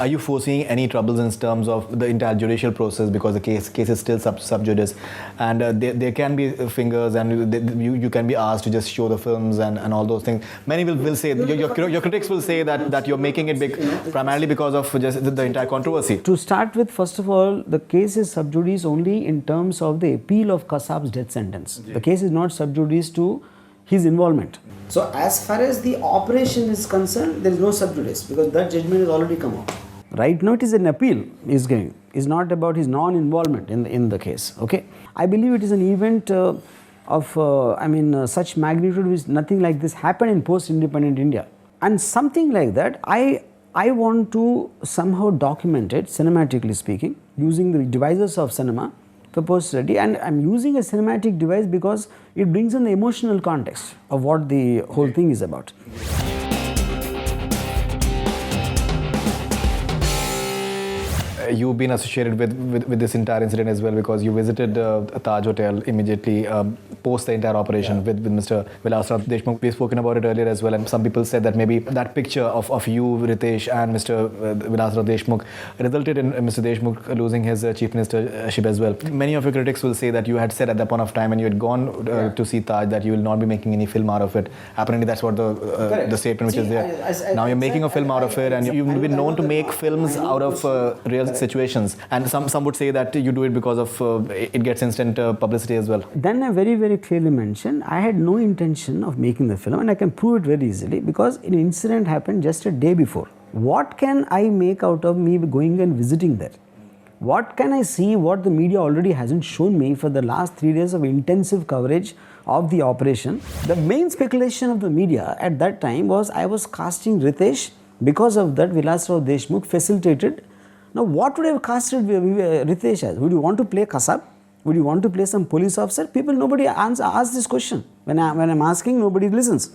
Are you foreseeing any troubles in terms of the entire judicial process, because the case is still sub judice, and there can be fingers, and you can be asked to just show the films and all those things. Many will say, your critics will say that you're making it big primarily because of just the entire controversy. To start with, first of all, the case is sub judice only in terms of the appeal of Kasab's death sentence. The case is not sub judice to his involvement. So as far as the operation is concerned, there is no sub judice because that judgment has already come out. Right now it is an appeal is going. It's not about his non-involvement in the case. Okay, I believe it is an event of such magnitude which nothing like this happened in post-independent India, and something like that I want to somehow document it, cinematically speaking, using the devices of cinema for posterity. And I'm using a cinematic device because it brings in the emotional context of what the whole thing is about. You've been associated with this entire incident as well, because you visited a Taj Hotel immediately post the entire operation with Mr. Vilasrao Deshmukh. We've spoken about it earlier as well, and some people said that maybe that picture of you, Riteish, and Mr. Vilasrao Deshmukh resulted in Mr. Deshmukh losing his chief ministership as well. Many of your critics will say that you had said at that point of time when you had gone to see Taj that you will not be making any film out of it. Apparently that's what the statement which is there. Now you're making a film out of it, and you've been known to make films out of real situations, and some would say that you do it because of it gets instant publicity as well. Then I very, very clearly mentioned I had no intention of making the film, and I can prove it very easily because an incident happened just a day before. What can I make out of me going and visiting there? What can I see what the media already hasn't shown me for the last 3 days of intensive coverage of the operation? The main speculation of the media at that time was I was casting Riteish. Because of that, Vilasrao Deshmukh facilitated. Now, what would I have casted Riteish as? Would you want to play Kasab? Would you want to play some police officer? Nobody asks this question. When I'm asking, nobody listens.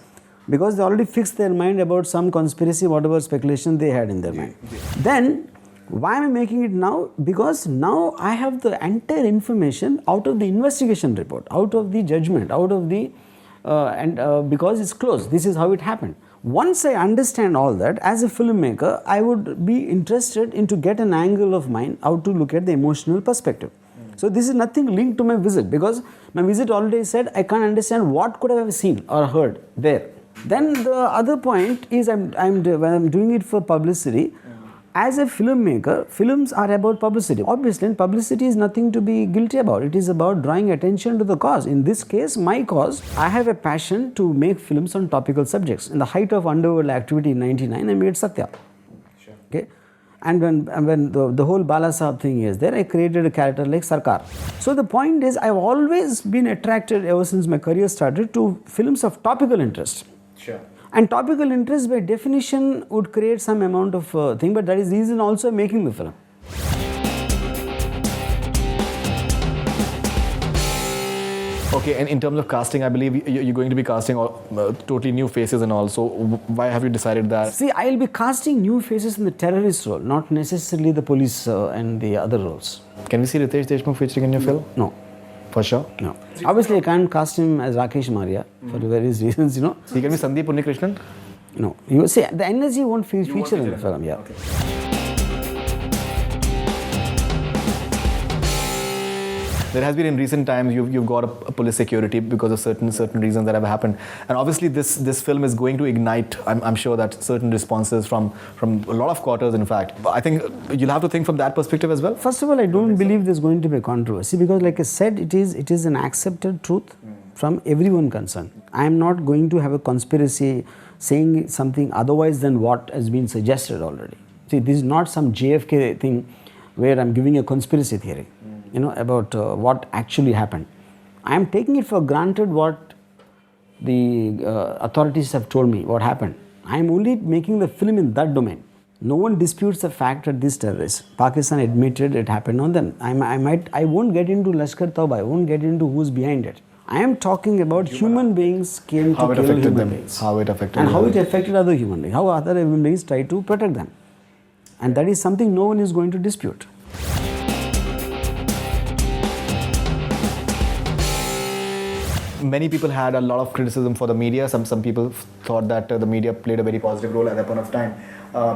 Because they already fixed their mind about some conspiracy, whatever speculation they had in their mind. Then, why am I making it now? Because now I have the entire information out of the investigation report, out of the judgment, out of the, because it's closed. This is how it happened. Once I understand all that, as a filmmaker, I would be interested in to get an angle of mine, how to look at the emotional perspective. So this is nothing linked to my visit, because my visit already said I can't understand what could I have seen or heard there. Then the other point is when I'm doing it for publicity. As a filmmaker, films are about publicity. Obviously, publicity is nothing to be guilty about. It is about drawing attention to the cause. In this case, my cause, I have a passion to make films on topical subjects. In the height of underworld activity in 1999, I made Satya. Sure. Okay? And when the whole Bala Sahab thing is there, I created a character like Sarkar. So the point is, I've always been attracted ever since my career started to films of topical interest. Sure. And topical interest by definition would create some amount of thing, but that is the reason also making the film. Okay, and in terms of casting, I believe you're going to be casting totally new faces and all. So why have you decided that? See, I'll be casting new faces in the terrorist role, not necessarily the police and the other roles. Can we see Riteish Deshmukh featuring in your film? No. For sure? No. Obviously, I can't cast him as Rakesh Maria for various reasons, you know. So he can be Sandeep Unnikrishnan? No. You see, the energy won't feature in the film, yeah. Okay. There has been in recent times you've got a police security because of certain reasons that have happened, and obviously this film is going to ignite, I'm sure, that certain responses from a lot of quarters. In fact, I think you'll have to think from that perspective as well. First of all, I don't believe there's going to be a controversy because, like I said, it is an accepted truth from everyone concerned. I am not going to have a conspiracy saying something otherwise than what has been suggested already. See, this is not some JFK thing where I'm giving a conspiracy theory. You know, about what actually happened. I am taking it for granted what the authorities have told me, what happened. I am only making the film in that domain. No one disputes the fact that these terrorists, Pakistan admitted it happened on them. I won't get into Lashkar Tauba, I won't get into who's behind it. I am talking about human beings came to kill human beings. How it affected them. And how it affected other human beings. How other human beings try to protect them. And that is something no one is going to dispute. many people had a lot of criticism for the media. Some people thought that the media played a very positive role at that point of time.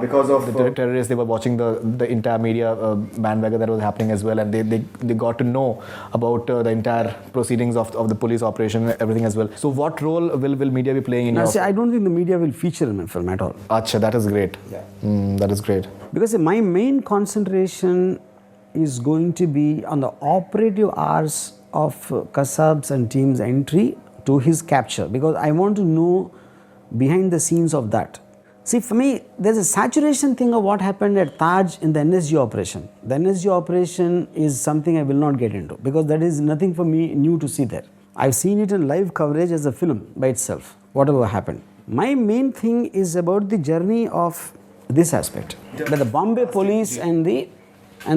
Because of the terrorists, they were watching the entire media bandwagon that was happening as well, and they got to know about the entire proceedings of the police operation and everything as well. So what role will media be playing in your... I don't think the media will feature in my film at all. Acha, that is great. Yeah. That is great. Because my main concentration is going to be on the operative hours of Kasab's and team's entry to his capture, because I want to know behind the scenes of that. See, for me, there's a saturation thing of what happened at Taj in the NSG operation. The NSG operation is something I will not get into, because that is nothing for me new to see there. I've seen it in live coverage as a film by itself, whatever happened. My main thing is about the journey of this aspect, the Bombay police and the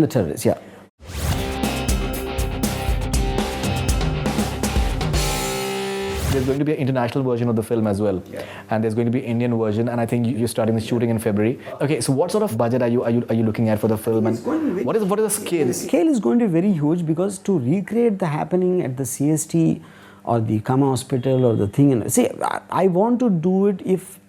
terrorists, yeah. There's going to be an international version of the film as well, and there's going to be an Indian version, and I think you're starting the shooting in February. Okay, so what sort of budget are you looking at for the film, and what is the scale? The scale is going to be very huge, because to recreate the happening at the CST or the Hungama hospital or the thing, see, I want to do it if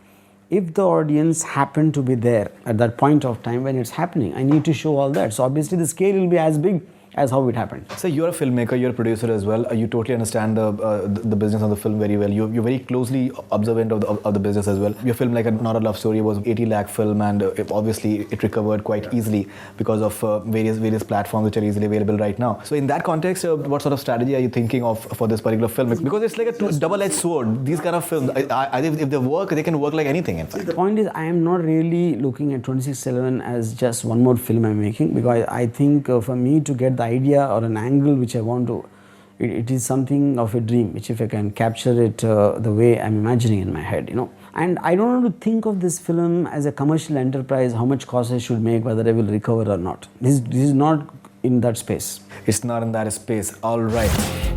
the audience happen to be there at that point of time when it's happening. I need to show all that. So obviously the scale will be as big as how it happened. So you're a filmmaker, you're a producer as well. You totally understand the business of the film very well. You're very closely observant of the business as well. Your film, like Not a Love Story, was 80 lakh film, and obviously it recovered quite easily because of various platforms which are easily available right now. So in that context, what sort of strategy are you thinking of for this particular film? Because it's like a double-edged sword. These kind of films, if they work, they can work like anything, in fact. The point is, I am not really looking at 2611 as just one more film I'm making, because I think for me to get the idea or an angle which I want to, it is something of a dream, which if I can capture it the way I'm imagining in my head, And I don't want to think of this film as a commercial enterprise, how much cost I should make, whether I will recover or not. This is not in that space. It's not in that space. All right.